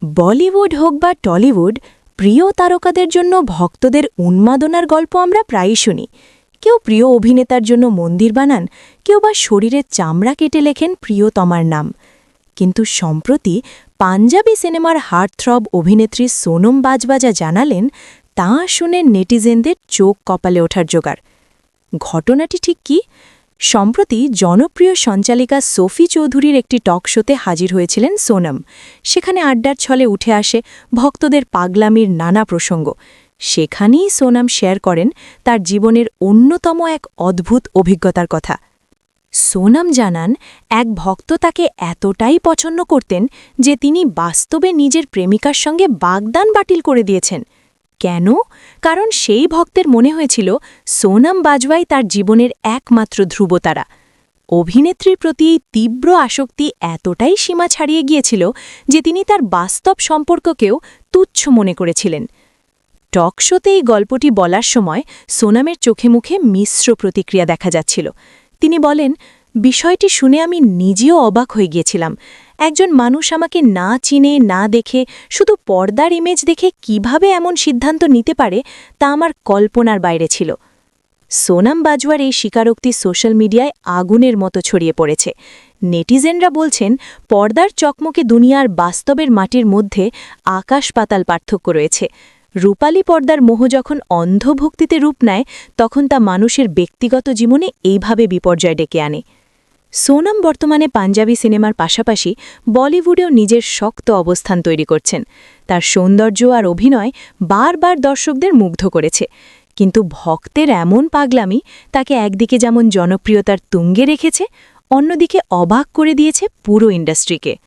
বলিউড হোক বা টলিউড, প্রিয় তারকাদের জন্য ভক্তদের উন্মাদনার গল্প আমরা প্রায়ই শুনি। কেউ প্রিয় অভিনেতার জন্য মন্দির বানান, কেউ বা শরীরের চামড়া কেটে লেখেন প্রিয়তমার নাম। কিন্তু সম্প্রতি পাঞ্জাবি সিনেমার হার্টথ্রব অভিনেত্রী সোনম বাজওয়া যা জানালেন, তা শুনে নেটিজেনদের চোখ কপালে ওঠার জোগাড়। ঘটনাটি ঠিক কি? সম্প্রতি জনপ্রিয় সঞ্চালিকা সোফি চৌধুরীর একটি টক শোতে হাজির হয়েছিলেন সোনম। সেখানে আড্ডার ছলে উঠে আসে ভক্তদের পাগলামির নানা প্রসঙ্গ। সেখানেই সোনম শেয়ার করেন তার জীবনের অন্যতম এক অদ্ভুত অভিজ্ঞতার কথা। সোনম জানান, এক ভক্ত তাকে এতটাই পছন্দ করতেন যে তিনি বাস্তবে নিজের প্রেমিকার সঙ্গে বাগদান বাতিল করে দিয়েছেন। কেন? কারণ সেই ভক্তের মনে হয়েছিল সোনম বাজওয়াই তার জীবনের একমাত্র ধ্রুবতারা। অভিনেত্রীর প্রতি এই তীব্র আসক্তি এতটাই সীমা ছাড়িয়ে গিয়েছিল যে তিনি তার বাস্তব সম্পর্ককেও তুচ্ছ মনে করেছিলেন। টক শোতে এই গল্পটি বলার সময় সোনমের চোখে মুখে মিশ্র প্রতিক্রিয়া দেখা যাচ্ছিল। তিনি বলেন, বিষয়টি শুনে আমি নিজেও অবাক হয়ে গিয়েছিলাম। একজন মানুষ আমাকে না চিনে না দেখে শুধু পর্দার ইমেজ দেখে কিভাবে এমন সিদ্ধান্ত নিতে পারে তা আমার কল্পনার বাইরে ছিল। সোনম বাজওয়ার এই স্বীকারোক্তি সোশ্যাল মিডিয়ায় আগুনের মতো ছড়িয়ে পড়েছে। নেটিজেনরা বলছেন, পর্দার চকমকে দুনিয়ার বাস্তবের মাটির মধ্যে আকাশ পাতাল পার্থক্য রয়েছে। রূপালী পর্দার মোহ যখন অন্ধভক্তিতে রূপ নেয়, তখন তা মানুষের ব্যক্তিগত জীবনে এইভাবে বিপর্যয় ডেকে আনে। সোনম বর্তমানে পাঞ্জাবি সিনেমার পাশাপাশি বলিউডেও নিজের শক্ত অবস্থান তৈরি করছেন। তার সৌন্দর্য আর অভিনয় বারবার দর্শকদের মুগ্ধ করেছে। কিন্তু ভক্তের এমন পাগলামি তাকে একদিকে যেমন জনপ্রিয়তার তুঙ্গে রেখেছে, অন্যদিকে অবাক করে দিয়েছে পুরো ইন্ডাস্ট্রিকে।